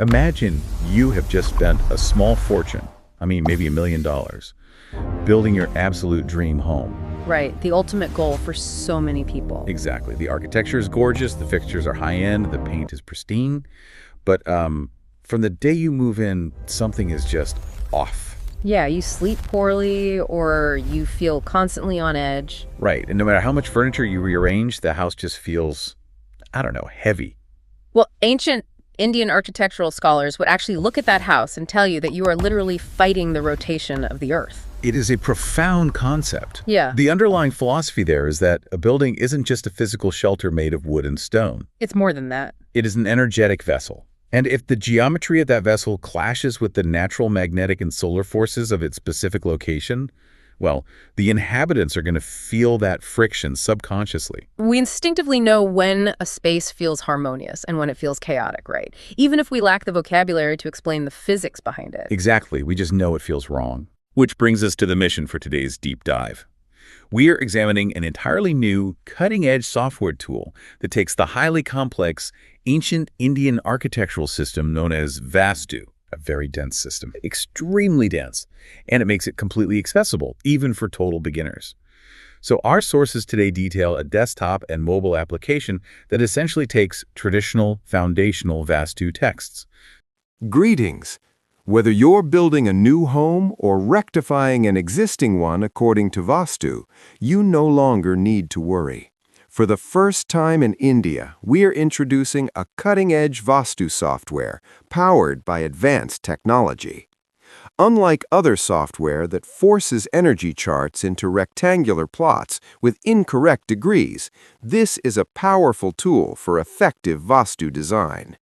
Imagine you have just spent a small fortune, maybe $1 million, building your absolute dream home. Right, the ultimate goal for so many people. Exactly. The architecture is gorgeous, the fixtures are high-end, the paint is pristine, but from the day you move in, something is just off. Yeah, you sleep poorly or you feel constantly on edge. Right, and no matter how much furniture you rearrange, the house just feels, heavy. Well, ancient Indian architectural scholars would actually look at that house and tell you that you are literally fighting the rotation of the earth. It is a profound concept. Yeah. The underlying philosophy there is that a building isn't just a physical shelter made of wood and stone. It's more than that. It is an energetic vessel. And if the geometry of that vessel clashes with the natural magnetic and solar forces of its specific location, well, the inhabitants are going to feel that friction subconsciously. We instinctively know when a space feels harmonious and when it feels chaotic, right? Even if we lack the vocabulary to explain the physics behind it. Exactly. We just know it feels wrong. Which brings us to the mission for today's deep dive. We are examining an entirely new, cutting-edge software tool that takes the highly complex, ancient Indian architectural system known as Vastu, a very dense system, extremely dense, and it makes it completely accessible, even for total beginners. So our sources today detail a desktop and mobile application that essentially takes traditional, foundational Vastu texts. Greetings! Whether you're building a new home or rectifying an existing one according to Vastu, you no longer need to worry. For the first time in India, we're introducing a cutting-edge Vastu software powered by advanced technology. Unlike other software that forces energy charts into rectangular plots with incorrect degrees, this is a powerful tool for effective Vastu design.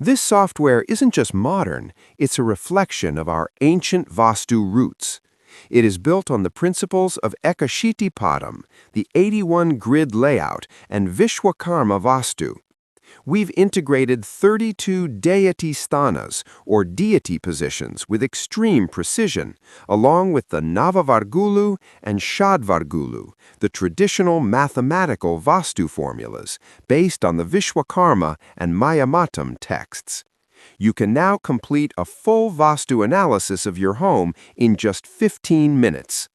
This software isn't just modern, it's a reflection of our ancient Vastu roots. It is built on the principles of Ekashiti Padam, the 81-grid layout, and Vishwakarma Vastu. We've integrated 32 deity sthanas, or deity positions, with extreme precision, along with the Navavargulu and Shadvargulu, the traditional mathematical Vastu formulas, based on the Vishwakarma and Mayamatam texts. You can now complete a full Vastu analysis of your home in just 15 minutes.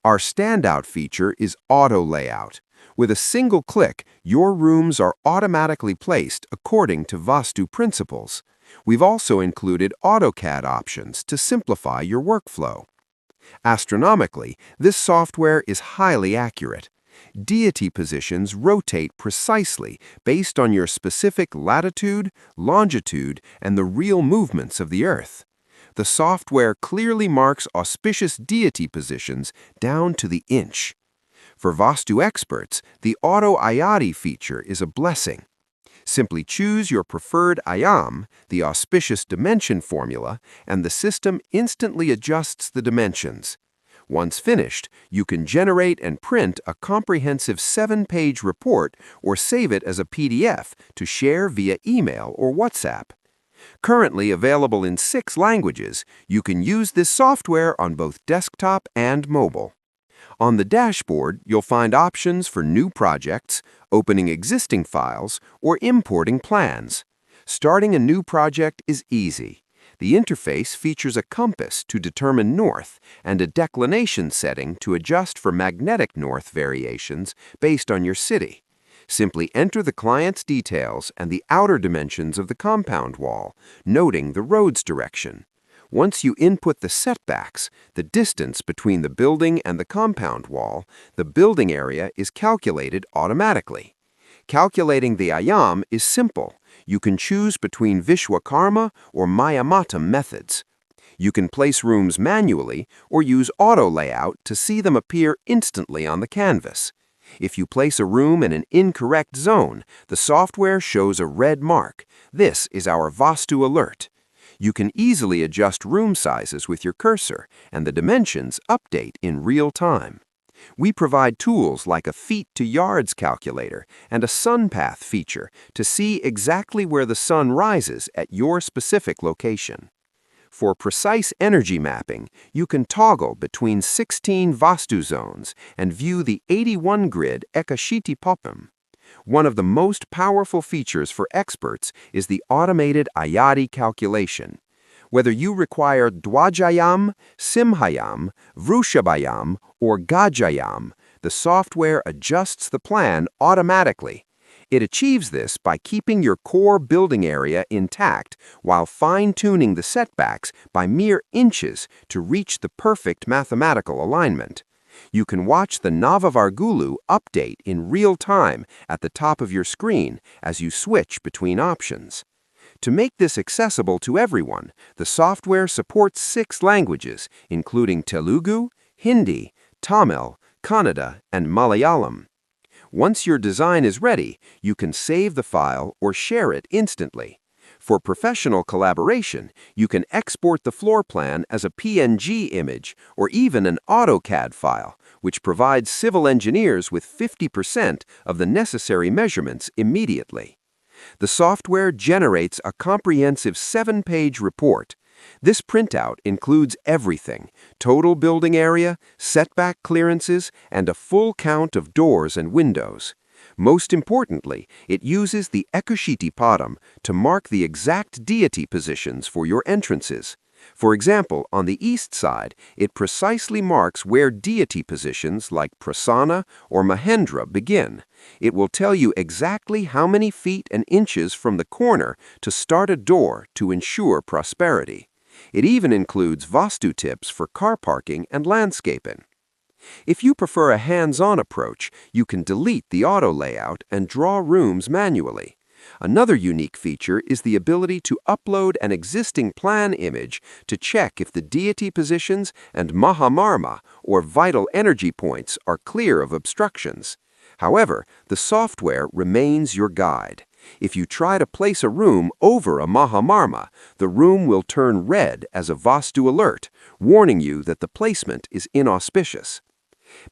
Our standout feature is auto layout. With a single click, your rooms are automatically placed according to Vastu principles. We've also included AutoCAD options to simplify your workflow. Astronomically, this software is highly accurate. Deity positions rotate precisely based on your specific latitude, longitude, and the real movements of the Earth. The software clearly marks auspicious deity positions down to the inch. For Vastu experts, the Auto Ayati feature is a blessing. Simply choose your preferred ayam, the auspicious dimension formula, and the system instantly adjusts the dimensions. Once finished, you can generate and print a comprehensive 7-page report or save it as a PDF to share via email or WhatsApp. Currently available in 6 languages, you can use this software on both desktop and mobile. On the dashboard, you'll find options for new projects, opening existing files, or importing plans. Starting a new project is easy. The interface features a compass to determine north and a declination setting to adjust for magnetic north variations based on your city. Simply enter the client's details and the outer dimensions of the compound wall, noting the road's direction. Once you input the setbacks, the distance between the building and the compound wall, the building area is calculated automatically. Calculating the ayam is simple. You can choose between Vishwakarma or Mayamatam methods. You can place rooms manually or use auto layout to see them appear instantly on the canvas. If you place a room in an incorrect zone, the software shows a red mark. This is our Vastu alert. You can easily adjust room sizes with your cursor, and the dimensions update in real time. We provide tools like a feet-to-yards calculator and a sun path feature to see exactly where the sun rises at your specific location. For precise energy mapping, you can toggle between 16 Vastu zones and view the 81 grid Ekashiti Popam. One of the most powerful features for experts is the automated Ayati calculation. Whether you require Dwajayam, Simhayam, Vrushabhayam, or Gajayam, the software adjusts the plan automatically. It achieves this by keeping your core building area intact while fine-tuning the setbacks by mere inches to reach the perfect mathematical alignment. You can watch the Navavargulu update in real time at the top of your screen as you switch between options. To make this accessible to everyone, the software supports 6 languages, including Telugu, Hindi, Tamil, Kannada, and Malayalam. Once your design is ready, you can save the file or share it instantly. For professional collaboration, you can export the floor plan as a PNG image or even an AutoCAD file, which provides civil engineers with 50% of the necessary measurements immediately. The software generates a comprehensive 7-page report. This printout includes everything: total building area, setback clearances, and a full count of doors and windows. Most importantly, it uses the Ekashiti Padam to mark the exact deity positions for your entrances. For example, on the east side, it precisely marks where deity positions like Prasanna or Mahendra begin. It will tell you exactly how many feet and inches from the corner to start a door to ensure prosperity. It even includes Vastu tips for car parking and landscaping. If you prefer a hands-on approach, you can delete the auto layout and draw rooms manually. Another unique feature is the ability to upload an existing plan image to check if the deity positions and Mahamarma, or vital energy points, are clear of obstructions. However, the software remains your guide. If you try to place a room over a Mahamarma, the room will turn red as a Vastu alert, warning you that the placement is inauspicious.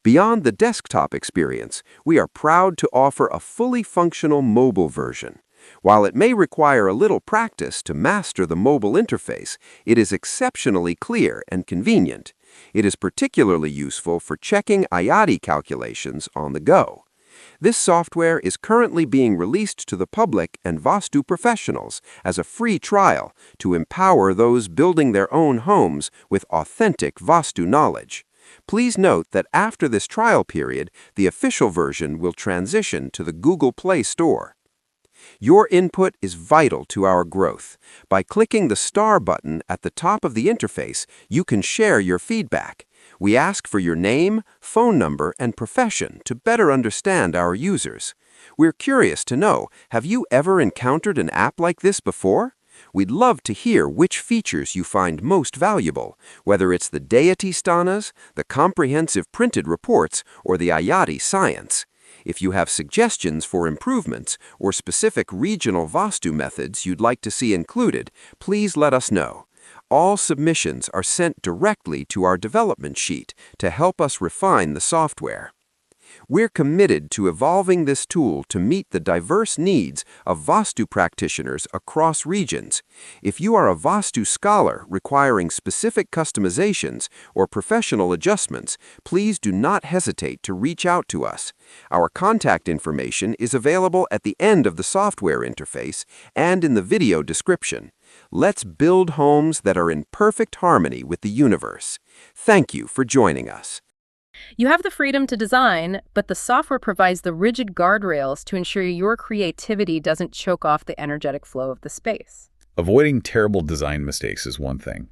Beyond the desktop experience, we are proud to offer a fully functional mobile version. While it may require a little practice to master the mobile interface, it is exceptionally clear and convenient. It is particularly useful for checking Ayati calculations on the go. This software is currently being released to the public and Vastu professionals as a free trial to empower those building their own homes with authentic Vastu knowledge. Please note that after this trial period, the official version will transition to the Google Play Store. Your input is vital to our growth. By clicking the star button at the top of the interface, you can share your feedback. We ask for your name, phone number, and profession to better understand our users. We're curious to know, have you ever encountered an app like this before? We'd love to hear which features you find most valuable, whether it's the deity sthanas, the comprehensive printed reports, or the Ayati science. If you have suggestions for improvements or specific regional Vastu methods you'd like to see included, please let us know. All submissions are sent directly to our development sheet to help us refine the software. We're committed to evolving this tool to meet the diverse needs of Vastu practitioners across regions. If you are a Vastu scholar requiring specific customizations or professional adjustments, please do not hesitate to reach out to us. Our contact information is available at the end of the software interface and in the video description. Let's build homes that are in perfect harmony with the universe. Thank you for joining us. You have the freedom to design, but the software provides the rigid guardrails to ensure your creativity doesn't choke off the energetic flow of the space. Avoiding terrible design mistakes is one thing,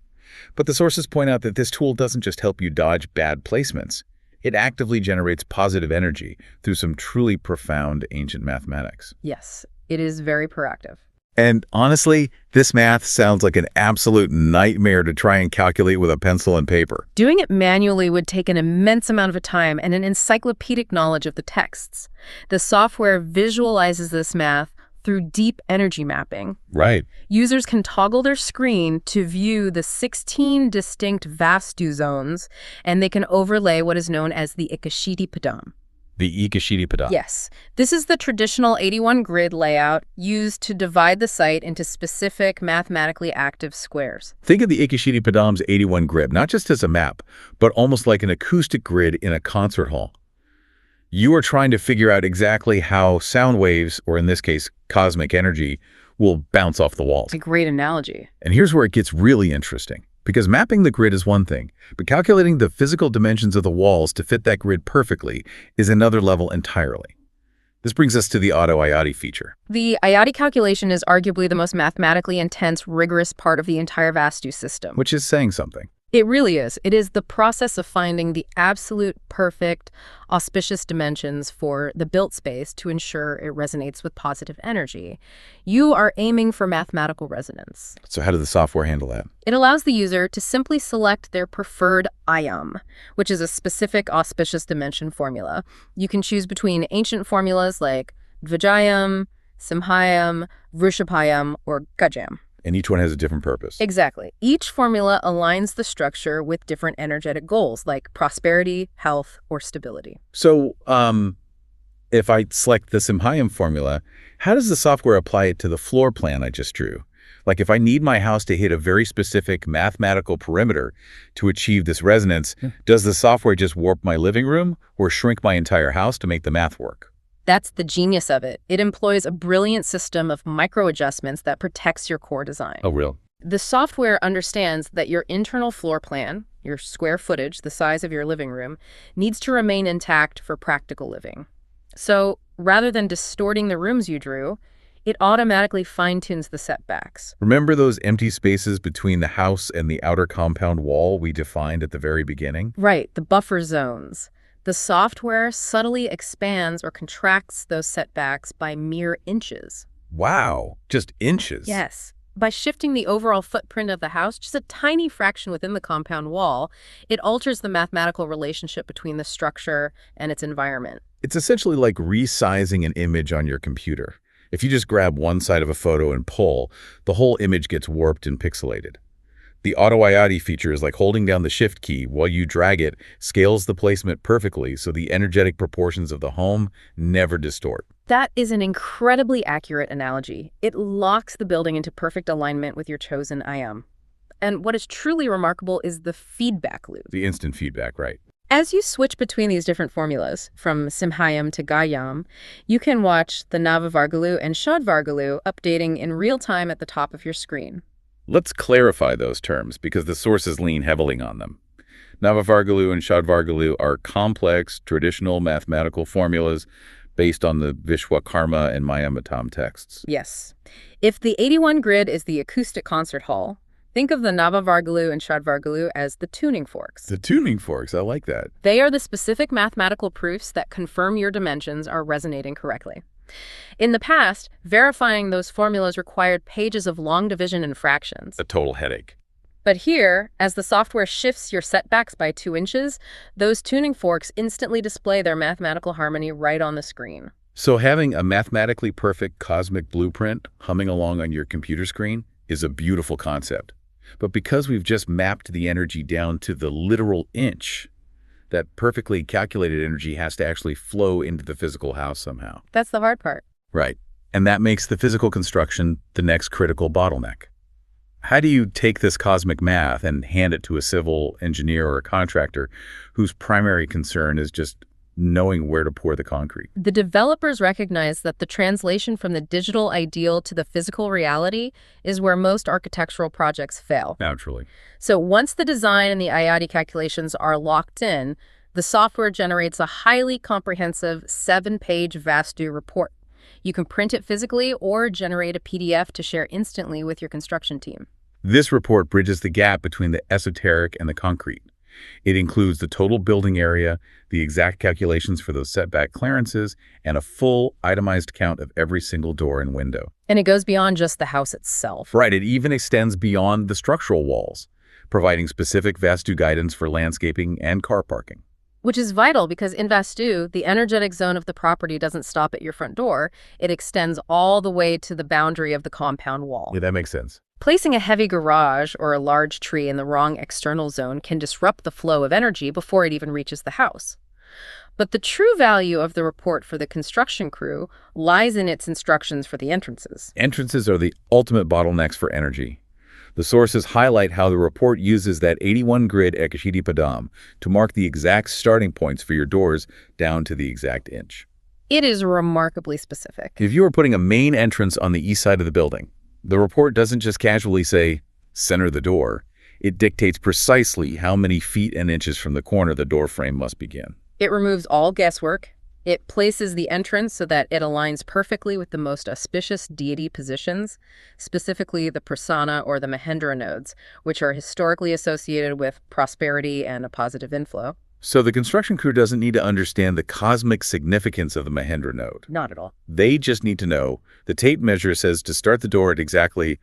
but the sources point out that this tool doesn't just help you dodge bad placements. It actively generates positive energy through some truly profound ancient mathematics. Yes, it is very proactive. And honestly, this math sounds like an absolute nightmare to try and calculate with a pencil and paper. Doing it manually would take an immense amount of time and an encyclopedic knowledge of the texts. The software visualizes this math, through deep energy mapping. Right. Users can toggle their screen to view the 16 distinct Vastu zones, and they can overlay what is known as the Ikashiti Padam. The Ikashiti Padam. Yes. This is the traditional 81 grid layout used to divide the site into specific mathematically active squares. Think of the Ikashiti Padam's 81 grid, not just as a map, but almost like an acoustic grid in a concert hall. You are trying to figure out exactly how sound waves, or in this case, cosmic energy, will bounce off the walls. A great analogy. And here's where it gets really interesting. Because mapping the grid is one thing, but calculating the physical dimensions of the walls to fit that grid perfectly is another level entirely. This brings us to the auto-IOTI feature. The IOTI calculation is arguably the most mathematically intense, rigorous part of the entire Vastu system. Which is saying something. It really is. It is the process of finding the absolute perfect, auspicious dimensions for the built space to ensure it resonates with positive energy. You are aiming for mathematical resonance. So how does the software handle that? It allows the user to simply select their preferred ayam, which is a specific auspicious dimension formula. You can choose between ancient formulas like Dvajayam, Simhayam, Vrishabhayam, or Gajam. And each one has a different purpose. Exactly. Each formula aligns the structure with different energetic goals like prosperity, health, or stability. So if I select the Simhayam formula, how does the software apply it to the floor plan I just drew? Like if I need my house to hit a very specific mathematical perimeter to achieve this resonance, does the software just warp my living room or shrink my entire house to make the math work? That's the genius of it. It employs a brilliant system of micro-adjustments that protects your core design. Oh, real? The software understands that your internal floor plan, your square footage, the size of your living room, needs to remain intact for practical living. So rather than distorting the rooms you drew, it automatically fine-tunes the setbacks. Remember those empty spaces between the house and the outer compound wall we defined at the very beginning? Right, the buffer zones. The software subtly expands or contracts those setbacks by mere inches. Wow, just inches? Yes. By shifting the overall footprint of the house just a tiny fraction within the compound wall, it alters the mathematical relationship between the structure and its environment. It's essentially like resizing an image on your computer. If you just grab one side of a photo and pull, the whole image gets warped and pixelated. The auto-IOTI feature is like holding down the shift key while you drag it, scales the placement perfectly so the energetic proportions of the home never distort. That is an incredibly accurate analogy. It locks the building into perfect alignment with your chosen ayam. And what is truly remarkable is the feedback loop. The instant feedback, right? As you switch between these different formulas, from Simhayam to Gayam, you can watch the Navavargalu and Shadvargalu updating in real time at the top of your screen. Let's clarify those terms because the sources lean heavily on them. Navavargalu and Shadvargalu are complex, traditional mathematical formulas based on the Vishwakarma and Mayamatam texts. Yes. If the 81 grid is the acoustic concert hall, think of the Navavargalu and Shadvargalu as the tuning forks. The tuning forks, I like that. They are the specific mathematical proofs that confirm your dimensions are resonating correctly. In the past, verifying those formulas required pages of long division and fractions. A total headache. But here, as the software shifts your setbacks by 2 inches, those tuning forks instantly display their mathematical harmony right on the screen. So having a mathematically perfect cosmic blueprint humming along on your computer screen is a beautiful concept. But because we've just mapped the energy down to the literal inch, that perfectly calculated energy has to actually flow into the physical house somehow. That's the hard part. Right. And that makes the physical construction the next critical bottleneck. How do you take this cosmic math and hand it to a civil engineer or a contractor whose primary concern is just knowing where to pour the concrete? The developers recognize that the translation from the digital ideal to the physical reality is where most architectural projects fail. Naturally. So once the design and the IOTI calculations are locked in, the software generates a highly comprehensive 7-page Vastu report. You can print it physically or generate a PDF to share instantly with your construction team. This report bridges the gap between the esoteric and the concrete. It includes the total building area, the exact calculations for those setback clearances, and a full itemized count of every single door and window. And it goes beyond just the house itself. Right, it even extends beyond the structural walls, providing specific Vastu guidance for landscaping and car parking. Which is vital because in Vastu, the energetic zone of the property doesn't stop at your front door. It extends all the way to the boundary of the compound wall. Yeah, that makes sense. Placing a heavy garage or a large tree in the wrong external zone can disrupt the flow of energy before it even reaches the house. But the true value of the report for the construction crew lies in its instructions for the entrances. Entrances are the ultimate bottlenecks for energy. The sources highlight how the report uses that 81 grid Ekashidi Padam to mark the exact starting points for your doors down to the exact inch. It is remarkably specific. If you are putting a main entrance on the east side of the building, the report doesn't just casually say, center the door. It dictates precisely how many feet and inches from the corner the door frame must begin. It removes all guesswork. It places the entrance so that it aligns perfectly with the most auspicious deity positions, specifically the Prasanna or the Mahendra nodes, which are historically associated with prosperity and a positive inflow. So the construction crew doesn't need to understand the cosmic significance of the Mahendra node. Not at all. They just need to know the tape measure says to start the door at exactly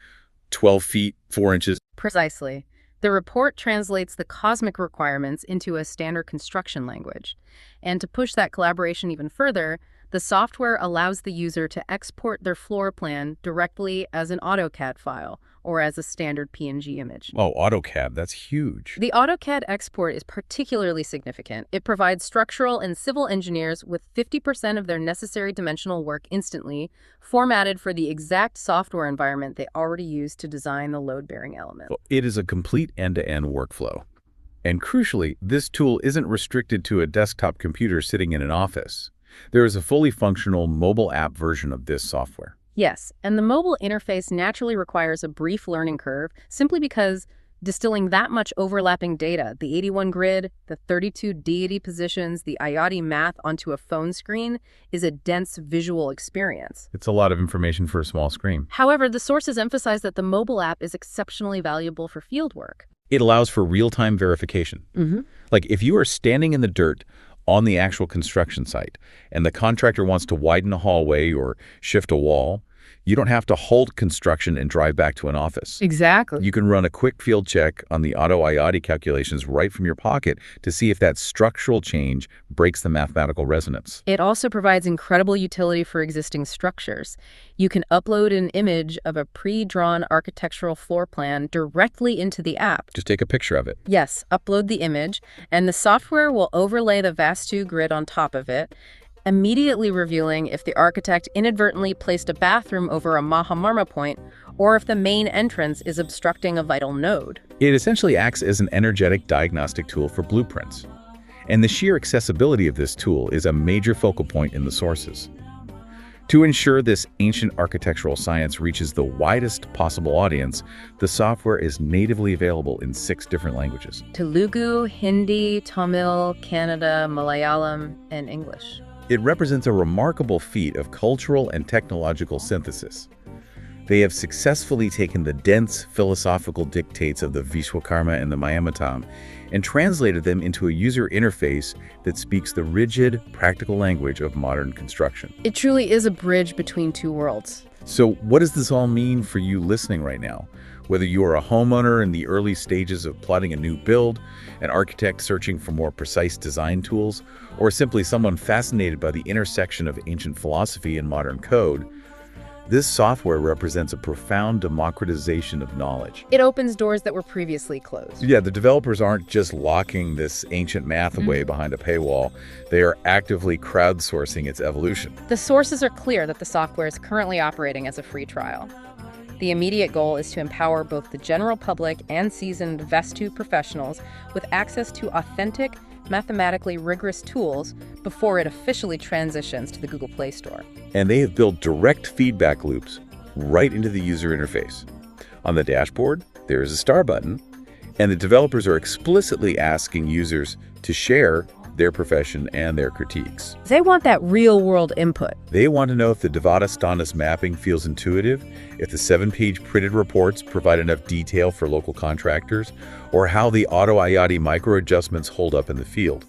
12 feet, 4 inches. Precisely. The report translates the cosmic requirements into a standard construction language. And to push that collaboration even further, the software allows the user to export their floor plan directly as an AutoCAD file or as a standard PNG image. Oh, AutoCAD, that's huge. The AutoCAD export is particularly significant. It provides structural and civil engineers with 50% of their necessary dimensional work instantly, formatted for the exact software environment they already used to design the load-bearing element. Well, it is a complete end-to-end workflow. And crucially, this tool isn't restricted to a desktop computer sitting in an office. There is a fully functional mobile app version of this software. Yes, and the mobile interface naturally requires a brief learning curve simply because distilling that much overlapping data, the 81 grid, the 32 deity positions, the Ayati math onto a phone screen, is a dense visual experience. It's a lot of information for a small screen. However, the sources emphasize that the mobile app is exceptionally valuable for fieldwork. It allows for real-time verification. Like if you are standing in the dirt on the actual construction site and the contractor wants to widen a hallway or shift a wall, you don't have to halt construction and drive back to an office. Exactly. You can run a quick field check on the auto-IOTI calculations right from your pocket to see if that structural change breaks the mathematical resonance. It also provides incredible utility for existing structures. You can upload an image of a pre-drawn architectural floor plan directly into the app. Just take a picture of it. Yes, upload the image, and the software will overlay the Vastu grid on top of it, immediately revealing if the architect inadvertently placed a bathroom over a Mahamarma point or if the main entrance is obstructing a vital node. It essentially acts as an energetic diagnostic tool for blueprints. And the sheer accessibility of this tool is a major focal point in the sources. To ensure this ancient architectural science reaches the widest possible audience, the software is natively available in 6 different languages: Telugu, Hindi, Tamil, Kannada, Malayalam, and English. It represents a remarkable feat of cultural and technological synthesis. They have successfully taken the dense philosophical dictates of the Vishwakarma and the Mayamatam and translated them into a user interface that speaks the rigid, practical language of modern construction. It truly is a bridge between two worlds. So what does this all mean for you listening right now? Whether you are a homeowner in the early stages of plotting a new build, an architect searching for more precise design tools, or simply someone fascinated by the intersection of ancient philosophy and modern code, this software represents a profound democratization of knowledge. It opens doors that were previously closed. Yeah, the developers aren't just locking this ancient math away behind a paywall. They are actively crowdsourcing its evolution. The sources are clear that the software is currently operating as a free trial. The immediate goal is to empower both the general public and seasoned Vastu professionals with access to authentic, mathematically rigorous tools before it officially transitions to the Google Play Store. And they have built direct feedback loops right into the user interface. On the dashboard, there is a star button, and the developers are explicitly asking users to share their profession and their critiques. They want that real-world input. They want to know if the Devata Sthanas mapping feels intuitive, if the 7-page printed reports provide enough detail for local contractors, or how the auto-IOTI micro-adjustments hold up in the field.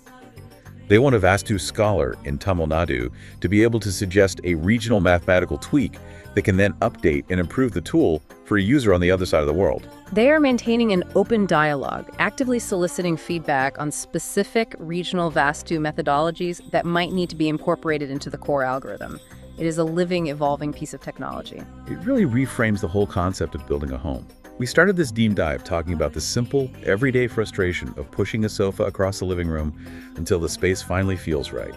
They want a Vastu scholar in Tamil Nadu to be able to suggest a regional mathematical tweak that can then update and improve the tool for a user on the other side of the world. They are maintaining an open dialogue, actively soliciting feedback on specific regional Vastu methodologies that might need to be incorporated into the core algorithm. It is a living, evolving piece of technology. It really reframes the whole concept of building a home. We started this deep dive talking about the simple, everyday frustration of pushing a sofa across the living room until the space finally feels right.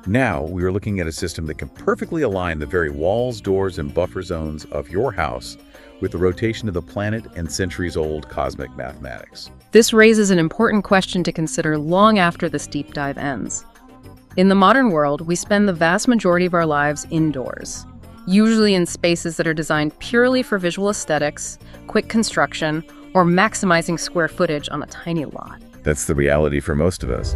Now, we are looking at a system that can perfectly align the very walls, doors, and buffer zones of your house with the rotation of the planet and centuries-old cosmic mathematics. This raises an important question to consider long after this deep dive ends. In the modern world, we spend the vast majority of our lives indoors, usually in spaces that are designed purely for visual aesthetics, quick construction, or maximizing square footage on a tiny lot. That's the reality for most of us.